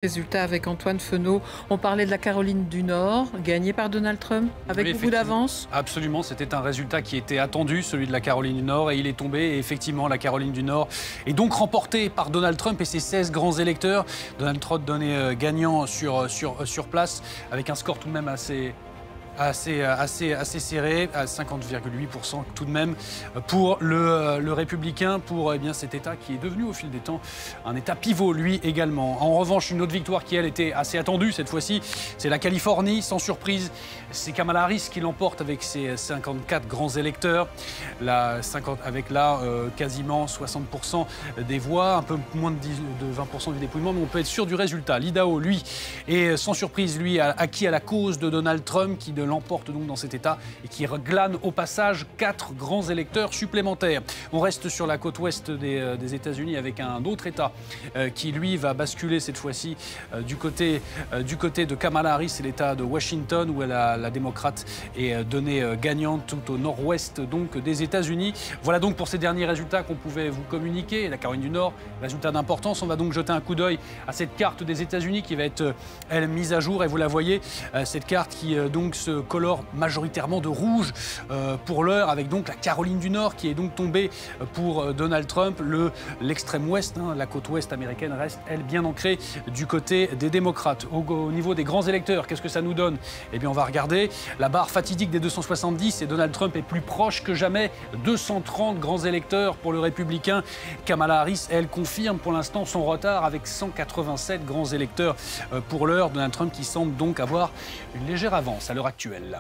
Résultat avec Antoine Feneau. On parlait de la Caroline du Nord, gagnée par Donald Trump, avec Oui, beaucoup d'avance. Absolument, c'était un résultat qui était attendu, celui de la Caroline du Nord, et il est tombé. Et effectivement, la Caroline du Nord est donc remportée par Donald Trump et ses 16 grands électeurs. Donald Trump donné gagnant sur place, avec un score tout de même assez serré, à 50,8% tout de même pour le républicain, pour cet État qui est devenu au fil des temps un État pivot, lui également. En revanche, une autre victoire qui, elle, était assez attendue cette fois-ci, c'est la Californie, sans surprise. C'est Kamala Harris qui l'emporte avec ses 54 grands électeurs, avec quasiment 60% des voix, un peu moins de 20% du dépouillement, mais on peut être sûr du résultat. L'Idaho, lui, est sans surprise, lui, acquis à la cause de Donald Trump, qui l'emporte donc dans cet État et qui glane au passage 4 grands électeurs supplémentaires. On reste sur la côte ouest des États-Unis avec un autre État qui, lui, va basculer cette fois-ci du côté de Kamala Harris, c'est l'État de Washington, où la démocrate est donnée gagnante tout au nord-ouest donc des États-Unis. Voilà donc pour ces derniers résultats qu'on pouvait vous communiquer. La Caroline du Nord, résultat d'importance. On va donc jeter un coup d'œil à cette carte des États-Unis qui va être, elle, mise à jour. Et vous la voyez, cette carte qui donc se colore majoritairement de rouge pour l'heure, avec donc la Caroline du Nord qui est donc tombée pour Donald Trump. L'extrême ouest, la côte ouest américaine, reste, elle, bien ancrée du côté des démocrates. Au niveau des grands électeurs, qu'est-ce que ça nous donne? Eh bien, on va regarder la barre fatidique des 270 et Donald Trump est plus proche que jamais. 230 grands électeurs pour le républicain. Kamala Harris, elle, confirme pour l'instant son retard avec 187 grands électeurs pour l'heure. Donald Trump qui semble donc avoir une légère avance à l'heure actuelle.